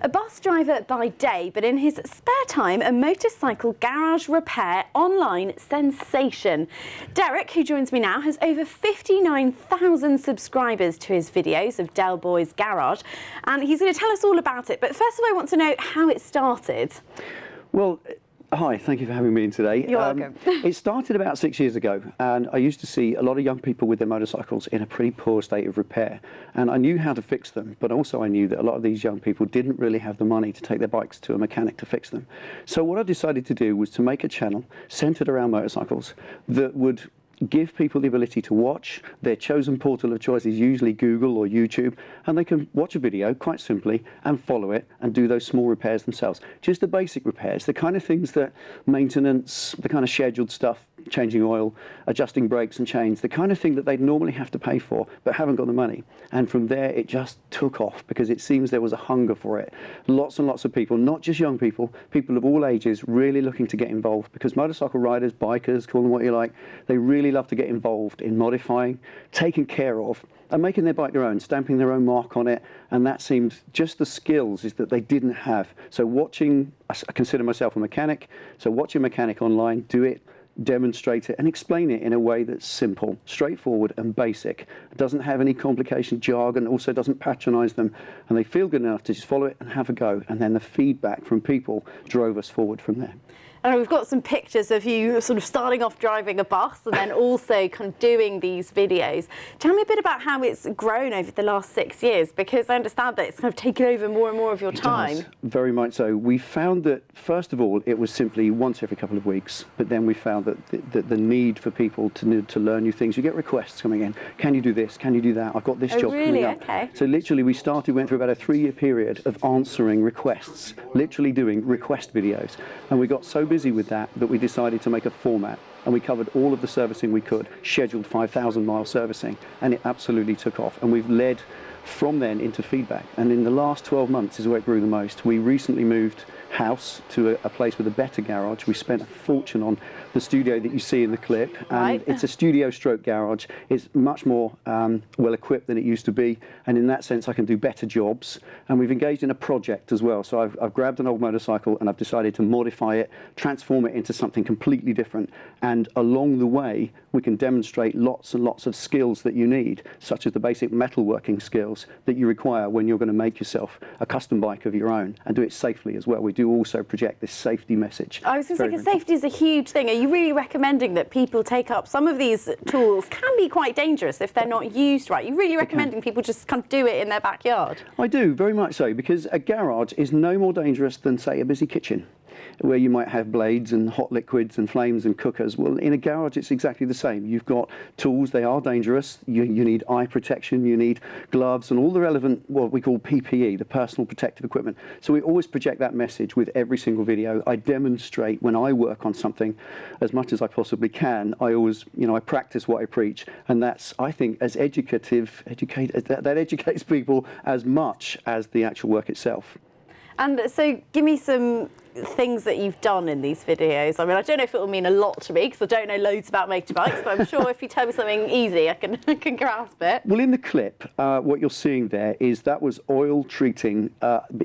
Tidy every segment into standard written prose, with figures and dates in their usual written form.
A bus driver by day, but in his spare time, a motorcycle garage repair online sensation. Derek, who joins me now, has over 59,000 subscribers to his videos of Delboy's garage, and he's going to tell us all about it. But first of all, I want to know how it started. Well, hi, thank you for having me in today. You're welcome. It started about 6 years ago, and I used to see a lot of young people with their motorcycles in a pretty poor state of repair. And I knew how to fix them, but also I knew that a lot of these young people didn't really have the money to take their bikes to a mechanic to fix them. So what I decided to do was to make a channel centered around motorcycles that would give people the ability to watch. Their chosen portal of choice is usually Google or YouTube, and they can watch a video quite simply and follow it and do those small repairs themselves. Just the basic repairs, the kind of things that maintenance, the kind of scheduled stuff, changing oil, adjusting brakes and chains, the kind of thing that they'd normally have to pay for but haven't got the money. And from there it just took off because it seems there was a hunger for it. Lots and lots of people, not just young people, people of all ages really looking to get involved, because motorcycle riders, bikers, call them what you like, they really love to get involved in modifying, taking care of, and making their bike their own, stamping their own mark on it. And that seemed just the skills is that they didn't have. So watching, I consider myself a mechanic, so watch a mechanic online, do it, demonstrate it and explain it in a way that's simple, straightforward and basic. It doesn't have any complication jargon, also doesn't patronize them, and they feel good enough to just follow it and have a go. And then the feedback from people drove us forward from there. And we've got some pictures of you sort of starting off driving a bus and then also kind of doing these videos. Tell me a bit about how it's grown over the last 6 years, because I understand that it's kind of taken over more and more of your time. It does, very much so. We found that, first of all, it was simply once every couple of weeks, but then we found that the need for people to learn new things. You get requests coming in. Can you do this? Can you do that? I've got this job coming up. Okay. So literally we went through about a 3-year period of answering requests, literally doing request videos. And we got so busy with that we decided to make a format, and we covered all of the servicing we could, scheduled 5,000 mile servicing, and it absolutely took off. And we've led from then into feedback, and in the last 12 months is where it grew the most. We recently moved house to a place with a better garage. We spent a fortune on the studio that you see in the clip, and it's a studio stroke garage. It's much more well equipped than it used to be, and in that sense I can do better jobs. And we've engaged in a project as well, so I've grabbed an old motorcycle and I've decided to modify it, transform it into something completely different, and along the way we can demonstrate lots and lots of skills that you need, such as the basic metalworking skills that you require when you're going to make yourself a custom bike of your own, and do it safely as well. We do also project this safety message. I was going to say, because safety is a huge thing. Are you really recommending that people take up some of these tools? Can be quite dangerous if they're not used right. You're really recommending people just kind of do it in their backyard? I do, very much so, because a garage is no more dangerous than, say, a busy kitchen, where you might have blades and hot liquids and flames and cookers. Well, in a garage it's exactly the same. You've got tools, they are dangerous. You need eye protection, you need gloves and all the relevant, what we call PPE, the personal protective equipment. So we always project that message with every single video. I demonstrate when I work on something as much as I possibly can. I always, I practice what I preach, and that's, I think, as that educates people as much as the actual work itself. And so give me some things that you've done in these videos. I mean, I don't know if it will mean a lot to me because I don't know loads about motorbikes, but I'm sure if you tell me something easy, I can grasp it. Well, in the clip, what you're seeing there is that was oil treating,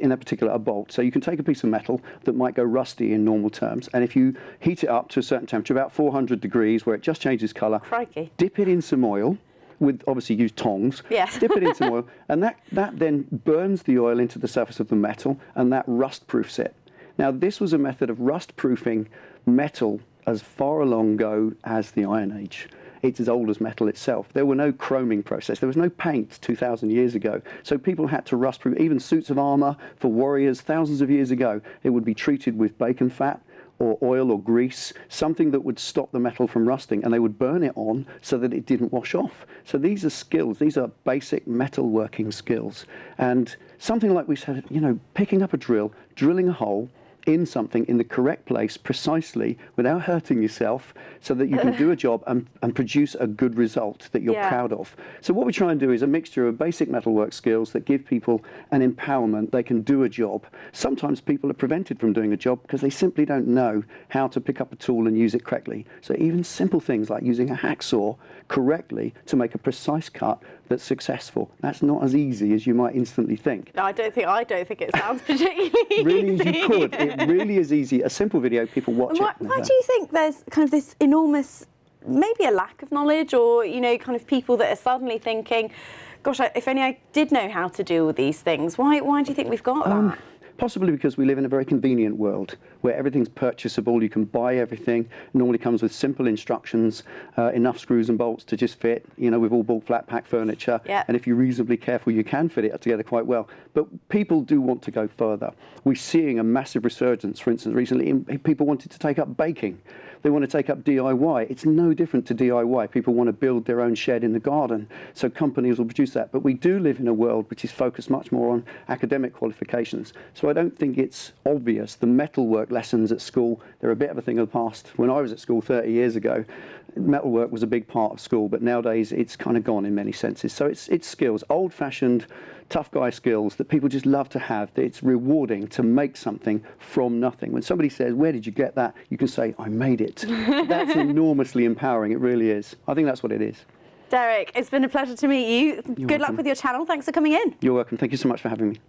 in a particular, a bolt. So you can take a piece of metal that might go rusty in normal terms, and if you heat it up to a certain temperature, about 400 degrees, where it just changes colour, Crikey. Dip it in some oil, with obviously use tongs, yes. Dip it in some oil, and that then burns the oil into the surface of the metal, and that rust proofs it. Now, this was a method of rust proofing metal as far along ago as the Iron Age. It's as old as metal itself. There were no chroming process. There was no paint 2,000 years ago. So people had to rust proof, even suits of armour for warriors thousands of years ago. It would be treated with bacon fat or oil or grease, something that would stop the metal from rusting, and they would burn it on so that it didn't wash off. So these are skills, these are basic metalworking skills. And something like we said, picking up a drill, drilling a hole, in something in the correct place precisely without hurting yourself, so that you can do a job and produce a good result that you're proud of. So what we try and do is a mixture of basic metalwork skills that give people an empowerment. They can do a job. Sometimes people are prevented from doing a job because they simply don't know how to pick up a tool and use it correctly. So even simple things like using a hacksaw correctly to make a precise cut that's successful, that's not as easy as you might instantly think. I don't think it sounds particularly Really, easy. you could. It really is easy. A simple video, people watch it. Why do you think there's kind of this enormous, maybe a lack of knowledge, or, you know, kind of people that are suddenly thinking, gosh, if only I did know how to do all these things? Why do you think we've got that? Possibly because we live in a very convenient world where everything's purchasable. You can buy everything. It normally comes with simple instructions, enough screws and bolts to just fit. You know, we've all bought flat pack furniture, and if you're reasonably careful, you can fit it together quite well. But people do want to go further. We're seeing a massive resurgence, for instance, recently, in people wanted to take up baking. They want to take up DIY. It's no different to DIY. People want to build their own shed in the garden, so companies will produce that. But we do live in a world which is focused much more on academic qualifications. So I don't think it's obvious. The metalwork lessons at school, they're a bit of a thing of the past. When I was at school 30 years ago, metalwork was a big part of school, but nowadays it's kind of gone in many senses. So it's skills, old-fashioned, tough guy skills that people just love to have. It's rewarding to make something from nothing. When somebody says, where did you get that? You can say, I made it. That's enormously empowering. It really is. I think that's what it is. Derek, it's been a pleasure to meet you. Good luck with your channel. Thanks for coming in. You're welcome. Thank you so much for having me.